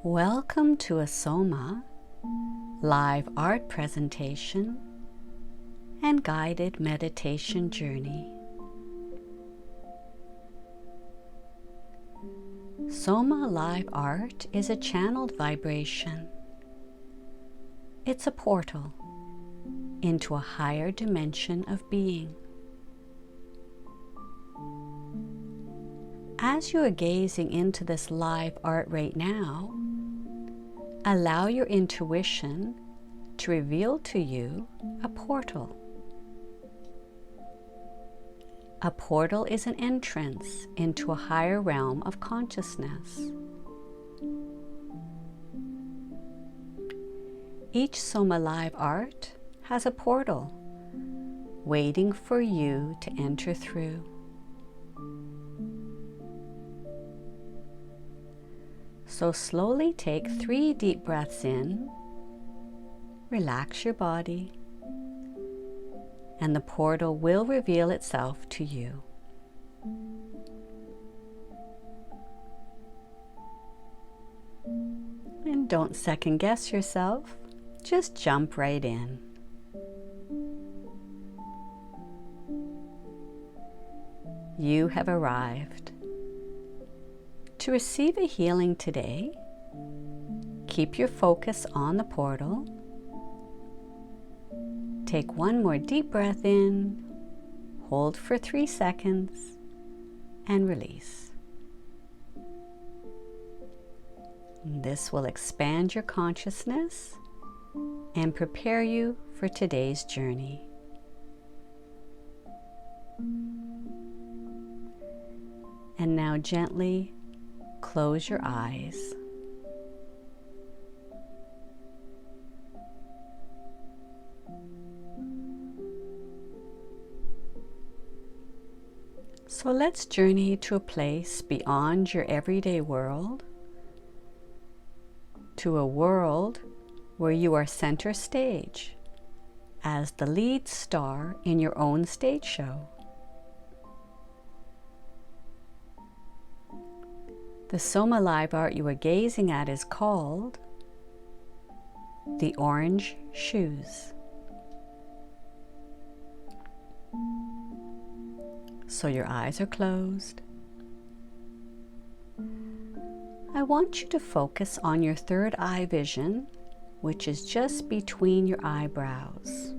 Welcome to a SOMA live art presentation and guided meditation journey. SOMA live art is a channeled vibration. It's a portal into a higher dimension of being. As you are gazing into this live art right now, allow your intuition to reveal to you a portal. A portal is an entrance into a higher realm of consciousness. Each SOMA live art has a portal waiting for you to enter through. So slowly take 3 deep breaths in, relax your body, and the portal will reveal itself to you. And don't second guess yourself, just jump right in. You have arrived. To receive a healing today, keep your focus on the portal. Take 1 more deep breath in, hold for 3 seconds, and release. This will expand your consciousness and prepare you for today's journey. And now gently close your eyes. So let's journey to a place beyond your everyday world, to a world where you are center stage as the lead star in your own stage show. The SOMA live art you are gazing at is called The Orange Shoes. So your eyes are closed. I want you to focus on your third eye vision, which is just between your eyebrows.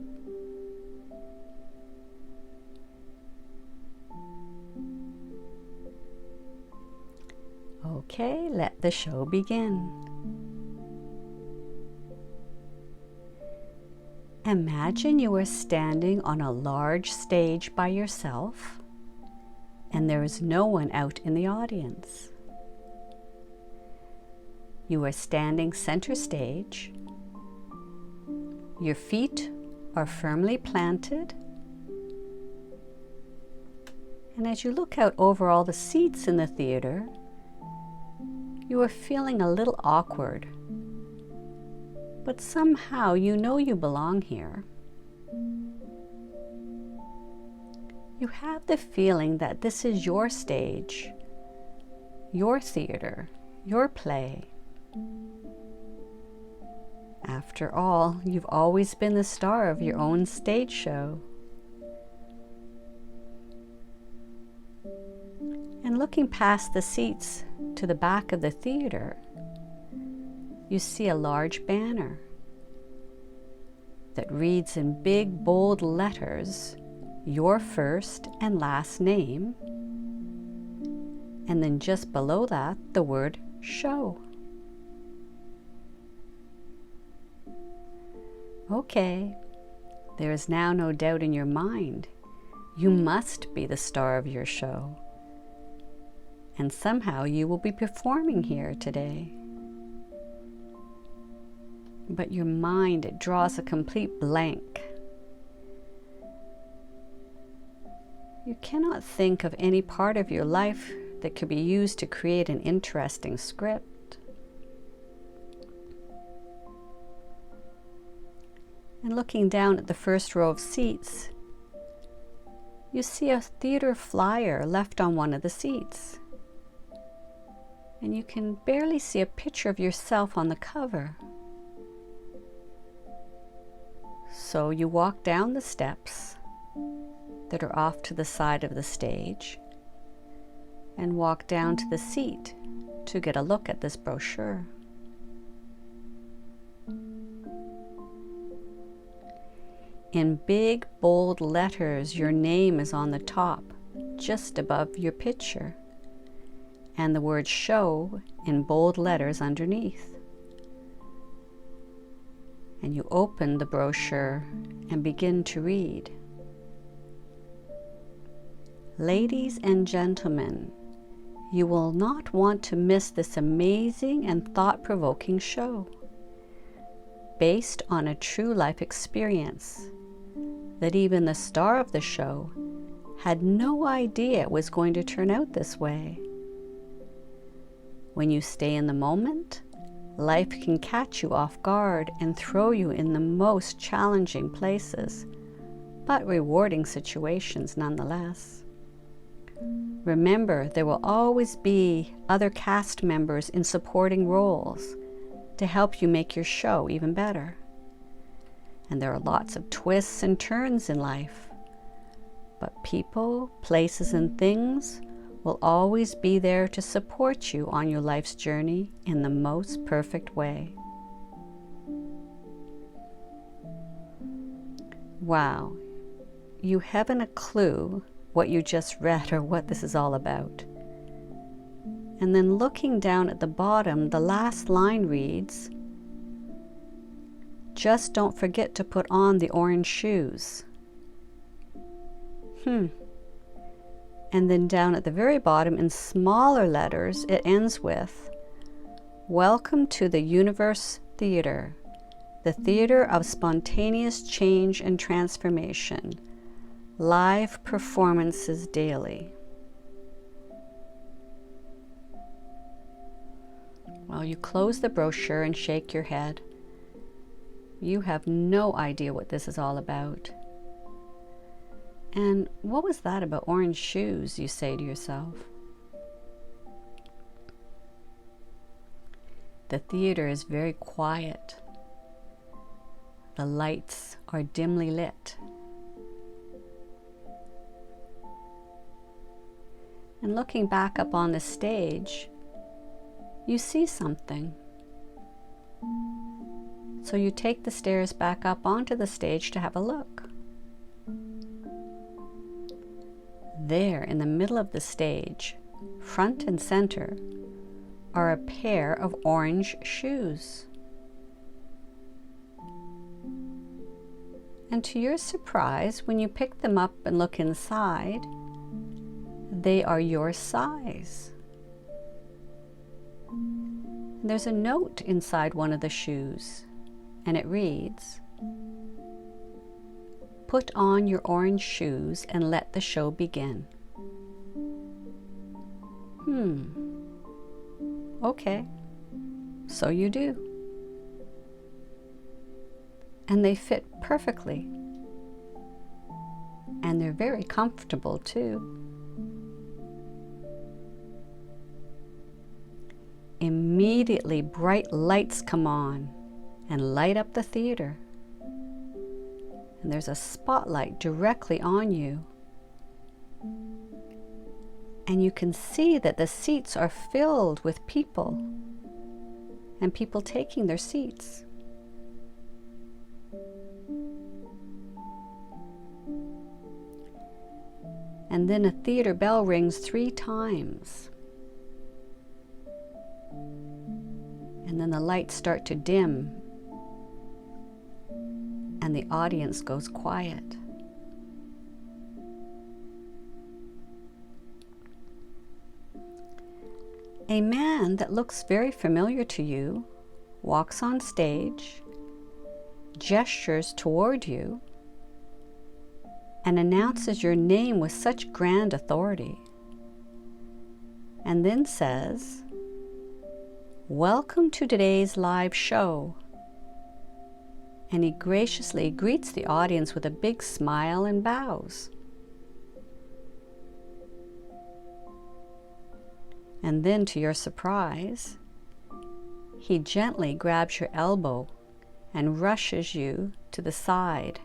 Okay, let the show begin. Imagine you are standing on a large stage by yourself, and there is no one out in the audience. You are standing center stage. Your feet are firmly planted. And as you look out over all the seats in the theater, you are feeling a little awkward, but somehow you know you belong here. You have the feeling that this is your stage, your theater, your play. After all, you've always been the star of your own stage show. And looking past the seats to the back of the theater, you see a large banner that reads in big, bold letters, your first and last name, and then just below that, the word show. Okay, there is now no doubt in your mind. You must be the star of your show. And somehow you will be performing here today. But your mind, it draws a complete blank. You cannot think of any part of your life that could be used to create an interesting script. And looking down at the first row of seats, you see a theater flyer left on one of the seats. and you can barely see a picture of yourself on the cover. So you walk down the steps that are off to the side of the stage and walk down to the seat to get a look at this brochure. In big, bold letters, your name is on the top, just above your picture, and the word show in bold letters underneath. And you open the brochure and begin to read. Ladies and gentlemen, you will not want to miss this amazing and thought-provoking show, based on a true life experience that even the star of the show had no idea it was going to turn out this way. When you stay in the moment, life can catch you off guard and throw you in the most challenging places, but rewarding situations nonetheless. Remember, there will always be other cast members in supporting roles to help you make your show even better. And there are lots of twists and turns in life, but people, places, and things will always be there to support you on your life's journey in the most perfect way. Wow, you haven't a clue what you just read or what this is all about. And then looking down at the bottom, the last line reads, "Just don't forget to put on the orange shoes." And then down at the very bottom in smaller letters, it ends with, "Welcome to the Universe Theater, the theater of spontaneous change and transformation. Live performances daily." Well, you close the brochure and shake your head. You have no idea what this is all about. And what was that about orange shoes, you say to yourself? The theater is very quiet. The lights are dimly lit. And looking back up on the stage, you see something. So you take the stairs back up onto the stage to have a look. There in the middle of the stage, front and center, are a pair of orange shoes. And to your surprise, when you pick them up and look inside, they are your size. And there's a note inside one of the shoes, and it reads, "Put on your orange shoes and let the show begin." Okay, so you do. And they fit perfectly. And they're very comfortable too. Immediately, bright lights come on and light up the theater. And there's a spotlight directly on you. And you can see that the seats are filled with people, and people taking their seats. And then a theater bell rings 3 times. And then the lights start to dim, and the audience goes quiet. A man that looks very familiar to you walks on stage, gestures toward you, and announces your name with such grand authority, and then says, "Welcome to today's live show." And he graciously greets the audience with a big smile and bows. And then, to your surprise, he gently grabs your elbow and rushes you to the side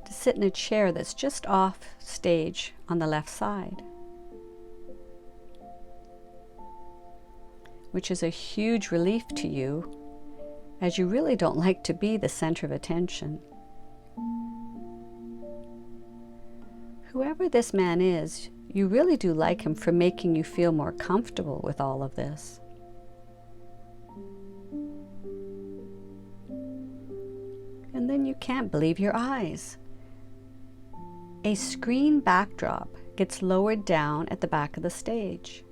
to sit in a chair that's just off stage on the left side, which is a huge relief to you, as you really don't like to be the center of attention. Whoever this man is, you really do like him for making you feel more comfortable with all of this. And then you can't believe your eyes. A screen backdrop gets lowered down at the back of the stage.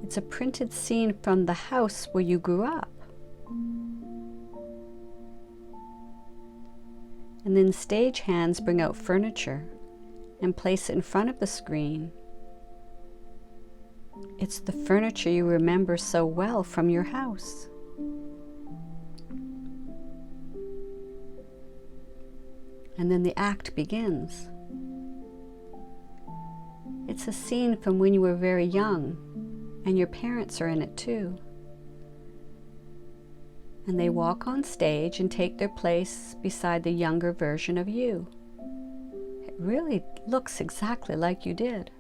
It's a printed scene from the house where you grew up. And then stage hands bring out furniture and place it in front of the screen. It's the furniture you remember so well from your house. And then the act begins. It's a scene from when you were very young, and your parents are in it too. And they walk on stage and take their place beside the younger version of you. It really looks exactly like you did.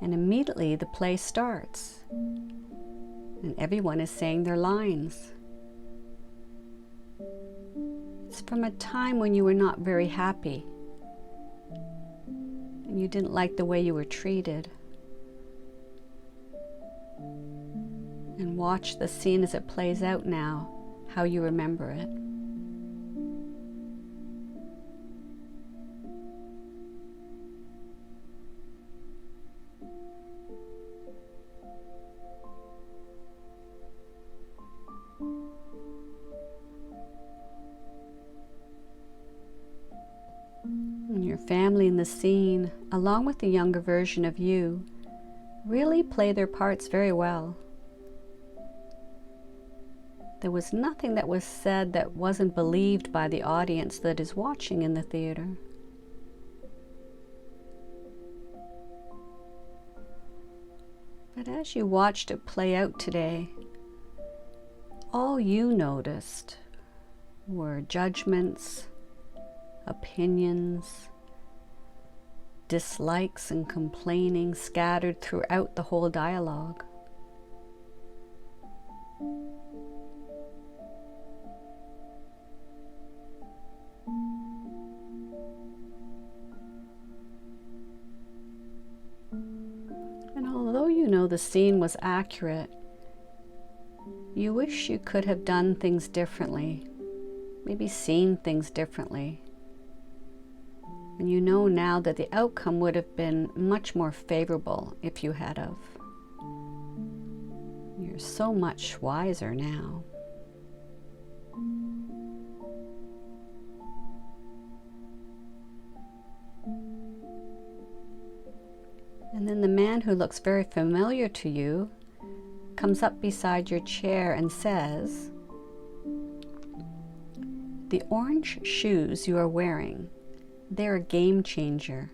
And immediately the play starts, and everyone is saying their lines. It's from a time when you were not very happy, and you didn't like the way you were treated. And watch the scene as it plays out now, how you remember it. And your family in the scene, along with the younger version of you, really play their parts very well. There was nothing that was said that wasn't believed by the audience that is watching in the theater. But as you watched it play out today, all you noticed were judgments, opinions, dislikes and complaining scattered throughout the whole dialogue. And although you know the scene was accurate, you wish you could have done things differently, maybe seen things differently. And you know now that the outcome would have been much more favorable if you had of. You're so much wiser now. And then the man who looks very familiar to you comes up beside your chair and says, "The orange shoes you are wearing, they're a game changer,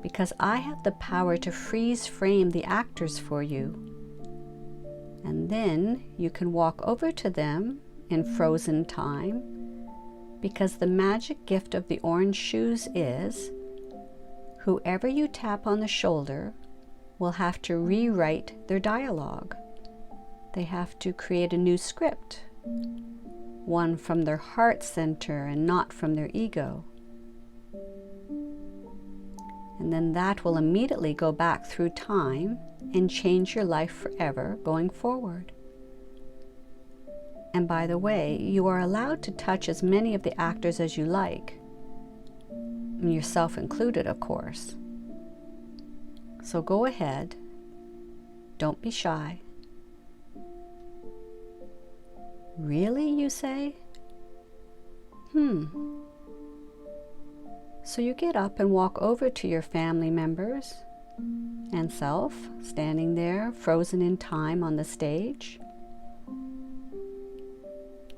because I have the power to freeze frame the actors for you. And then you can walk over to them in frozen time, because the magic gift of the orange shoes is whoever you tap on the shoulder will have to rewrite their dialogue. They have to create a new script, one from their heart center and not from their ego. And then that will immediately go back through time and change your life forever going forward. And by the way, you are allowed to touch as many of the actors as you like, and yourself included, of course. So go ahead, don't be shy." "Really?" you say. So you get up and walk over to your family members and self, standing there, frozen in time on the stage.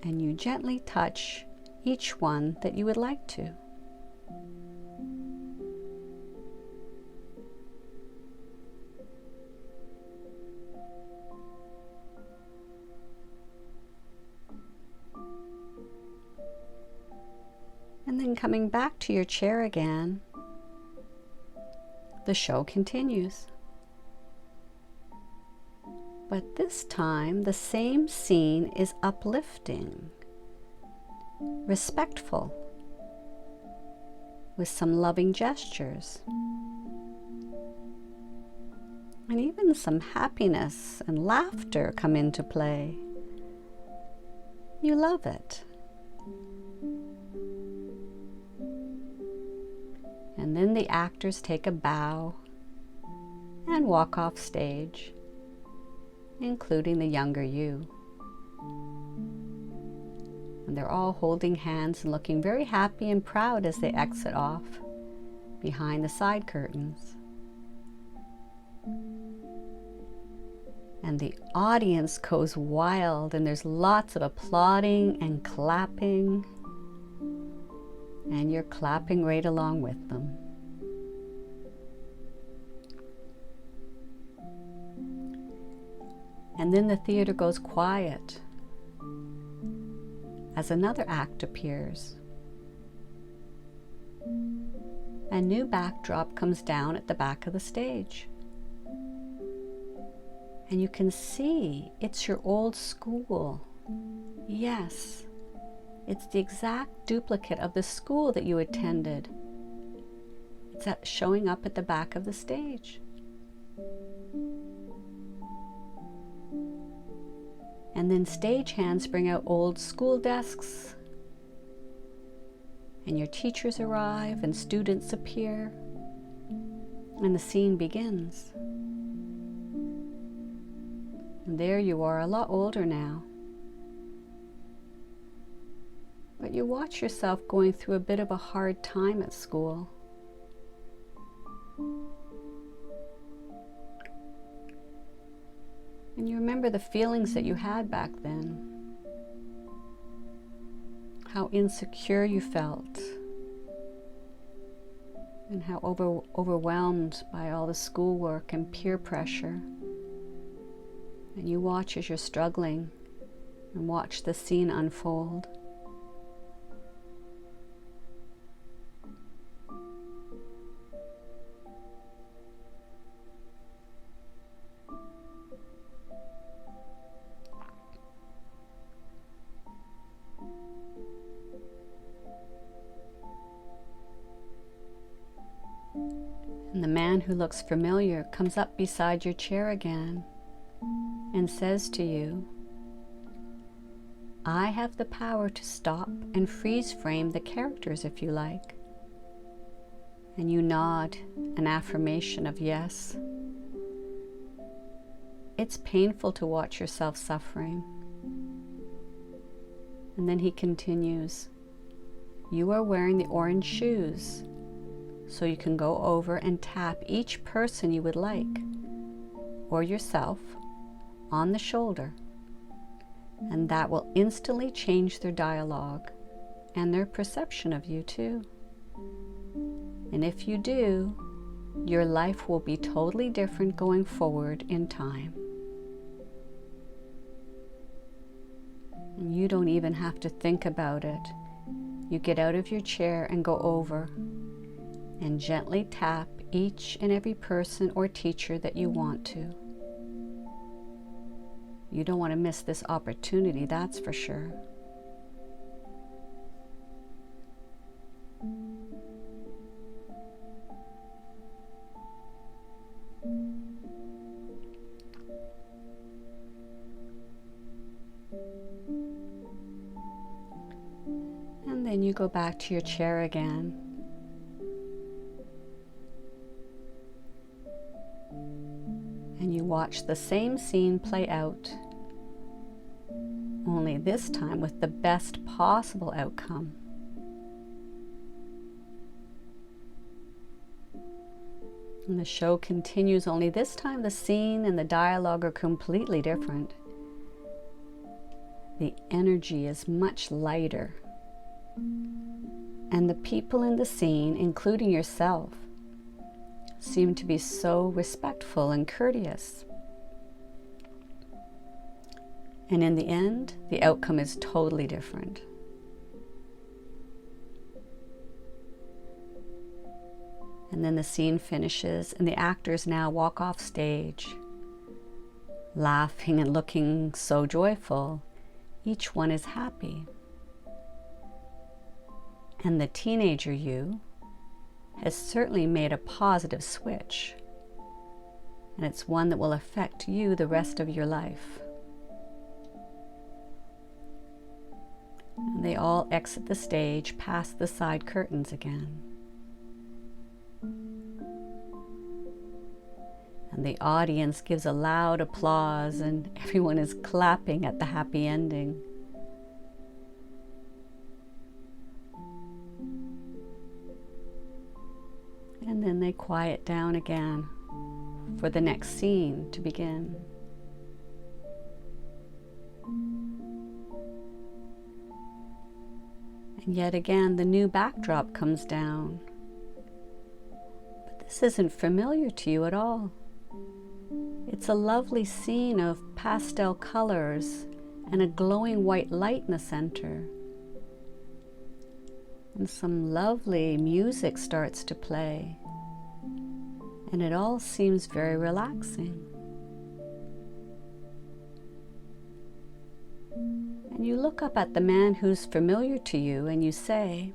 And you gently touch each one that you would like to. And then coming back to your chair again, the show continues. But this time, the same scene is uplifting, respectful, with some loving gestures, and even some happiness and laughter come into play. You love it. And then the actors take a bow and walk off stage, including the younger you. And they're all holding hands and looking very happy and proud as they exit off behind the side curtains. And the audience goes wild, and there's lots of applauding and clapping, and you're clapping right along with them. And then the theater goes quiet as another act appears. A new backdrop comes down at the back of the stage. And you can see it's your old school. Yes, it's the exact duplicate of the school that you attended. It's showing up at the back of the stage. And then stagehands bring out old school desks, and your teachers arrive and students appear, and the scene begins. And there you are, a lot older now. But you watch yourself going through a bit of a hard time at school. And you remember the feelings that you had back then. How insecure you felt. And how overwhelmed by all the schoolwork and peer pressure. And you watch as you're struggling and watch the scene unfold. And the man who looks familiar comes up beside your chair again and says to you, "I have the power to stop and freeze frame the characters if you like." And you nod an affirmation of yes. It's painful to watch yourself suffering. And then he continues, "You are wearing the orange shoes, so you can go over and tap each person you would like, or yourself, on the shoulder, and that will instantly change their dialogue and their perception of you too. And if you do, your life will be totally different going forward in time. And you don't even have to think about it. You get out of your chair and go over and gently tap each and every person or teacher that you want to. You don't want to miss this opportunity, that's for sure. And then you go back to your chair again. And you watch the same scene play out, only this time with the best possible outcome. And the show continues, only this time the scene and the dialogue are completely different. The energy is much lighter. And the people in the scene, including yourself, seem to be so respectful and courteous. And in the end, the outcome is totally different. And then the scene finishes and the actors now walk off stage, laughing and looking so joyful. Each one is happy. And the teenager you has certainly made a positive switch. And it's one that will affect you the rest of your life. And they all exit the stage past the side curtains again. And the audience gives a loud applause and everyone is clapping at the happy ending. And then they quiet down again for the next scene to begin. And yet again, the new backdrop comes down. But this isn't familiar to you at all. It's a lovely scene of pastel colors and a glowing white light in the center. And some lovely music starts to play. And it all seems very relaxing. And you look up at the man who's familiar to you and you say,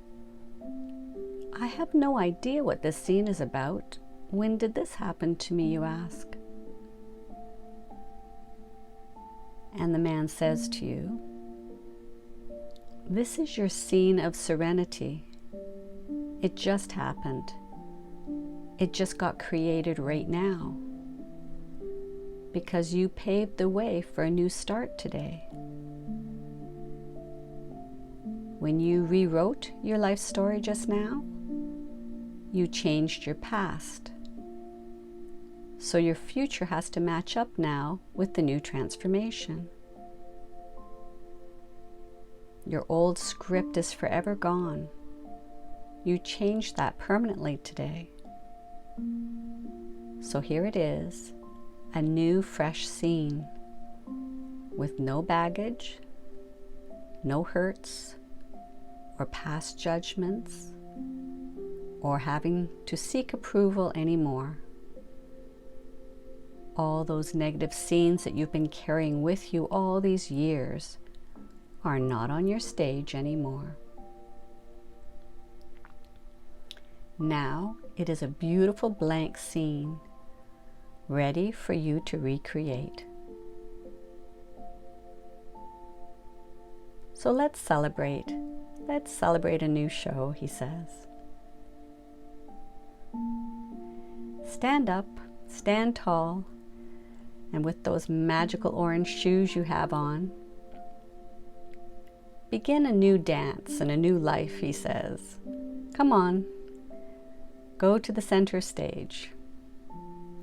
"I have no idea what this scene is about. When did this happen to me?" you ask. And the man says to you, "This is your scene of serenity. It just happened. It just got created right now. Because you paved the way for a new start today. When you rewrote your life story just now, you changed your past. So your future has to match up now with the new transformation. Your old script is forever gone. You changed that permanently today. So here it is, a new fresh scene with no baggage, no hurts, or past judgments, or having to seek approval anymore. All those negative scenes that you've been carrying with you all these years are not on your stage anymore. Now it is a beautiful blank scene, ready for you to recreate. So let's celebrate. Let's celebrate a new show," he says. Stand up, stand tall, and with those magical orange shoes you have on, begin a new dance and a new life, he says. Come on, go to the center stage.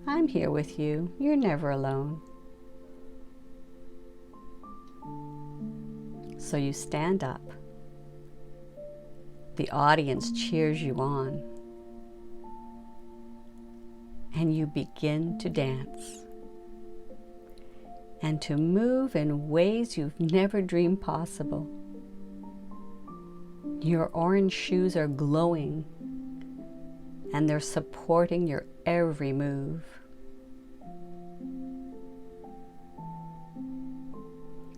I'm here with you. You're never alone. So you stand up. The audience cheers you on. And you begin to dance. And to move in ways you've never dreamed possible. Your orange shoes are glowing, and they're supporting your every move.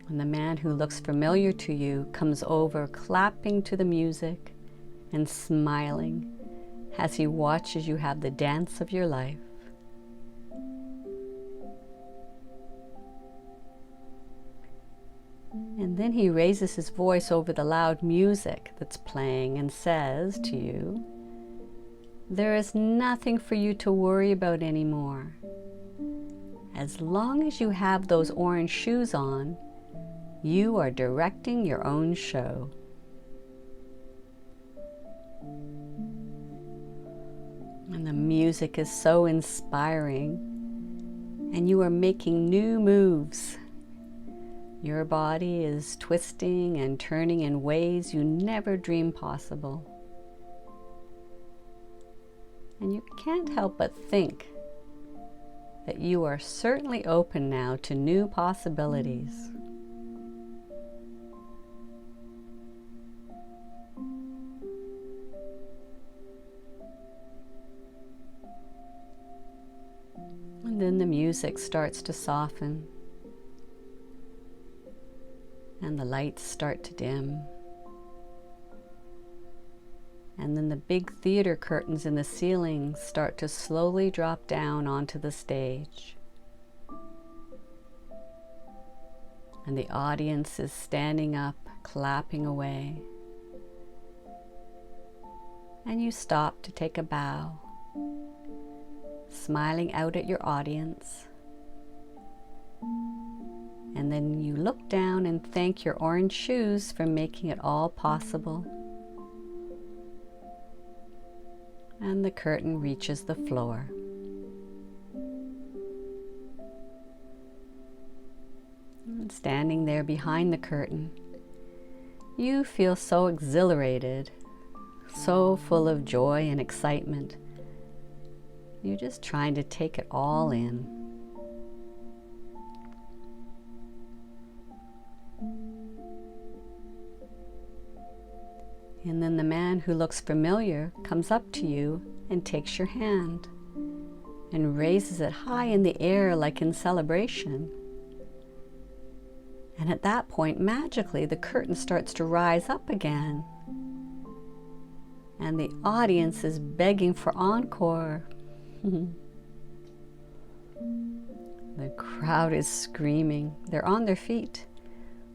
And the man who looks familiar to you comes over, clapping to the music and smiling as he watches you have the dance of your life. And then he raises his voice over the loud music that's playing and says to you, there is nothing for you to worry about anymore. As long as you have those orange shoes on, you are directing your own show. And the music is so inspiring, and you are making new moves. Your body is twisting and turning in ways you never dreamed possible. And you can't help but think that you are certainly open now to new possibilities. And then the music starts to soften, and the lights start to dim. And then the big theater curtains in the ceiling start to slowly drop down onto the stage. And the audience is standing up, clapping away. And you stop to take a bow, smiling out at your audience. And then you look down and thank your orange shoes for making it all possible. And the curtain reaches the floor. And standing there behind the curtain, you feel so exhilarated, so full of joy and excitement. You're just trying to take it all in. And then the man who looks familiar comes up to you and takes your hand and raises it high in the air like in celebration. And at that point, magically, the curtain starts to rise up again. And the audience is begging for encore. The crowd is screaming. They're on their feet,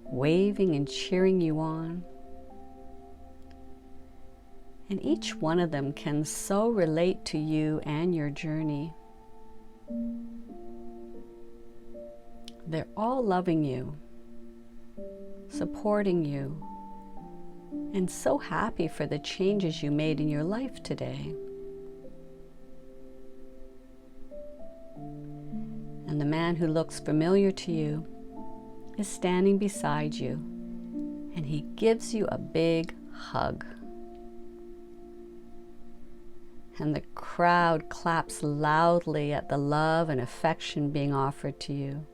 waving and cheering you on. And each one of them can so relate to you and your journey. They're all loving you, supporting you, and so happy for the changes you made in your life today. And the man who looks familiar to you is standing beside you, and he gives you a big hug. And the crowd claps loudly at the love and affection being offered to you.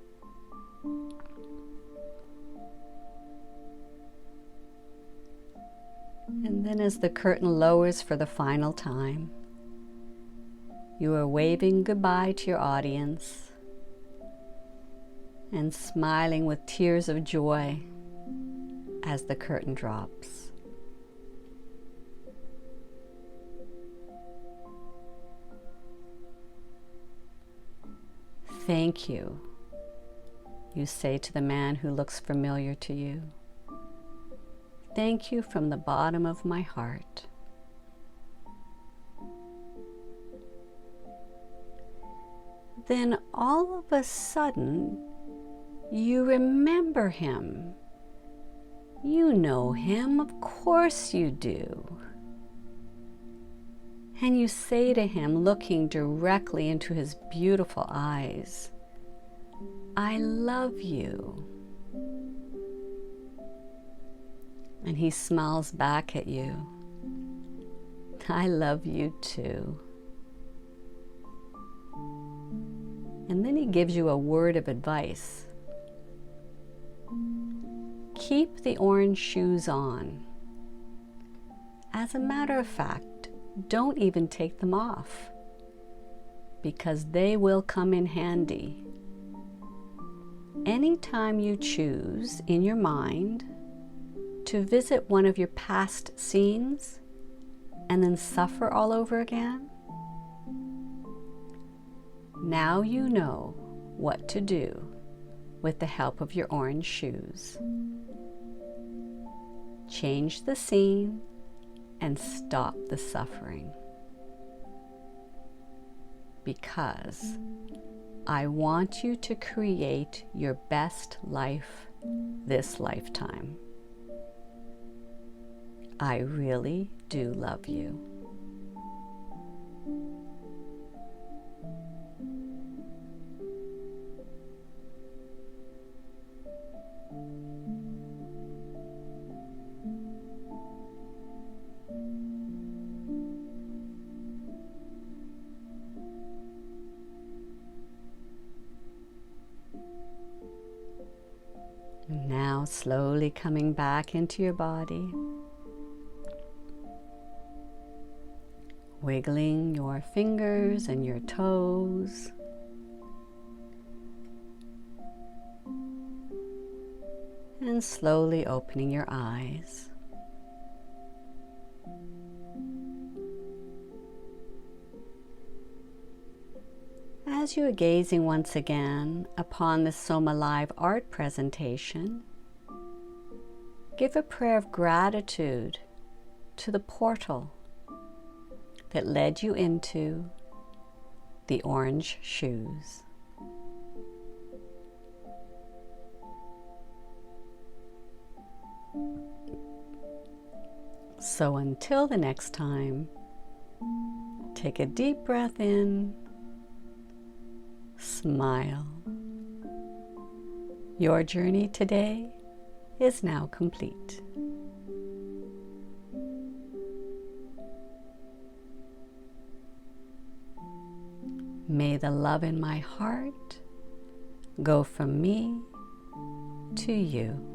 And then as the curtain lowers for the final time, you are waving goodbye to your audience and smiling with tears of joy as the curtain drops. Thank you, you say to the man who looks familiar to you. Thank you from the bottom of my heart. Then all of a sudden, you remember him. You know him, of course you do. And you say to him, looking directly into his beautiful eyes, I love you. And he smiles back at you. I love you too. And then he gives you a word of advice. Keep the orange shoes on. As a matter of fact, don't even take them off, because they will come in handy. Anytime you choose in your mind to visit one of your past scenes and then suffer all over again, now you know what to do with the help of your orange shoes. Change the scene and stop the suffering. Because I want you to create your best life this lifetime. I really do love you. Now slowly coming back into your body, wiggling your fingers and your toes, and slowly opening your eyes. As you are gazing once again upon the SOMA Live art presentation, give a prayer of gratitude to the portal that led you into the orange shoes. So until the next time, take a deep breath in, smile. Your journey today is now complete. May the love in my heart go from me to you.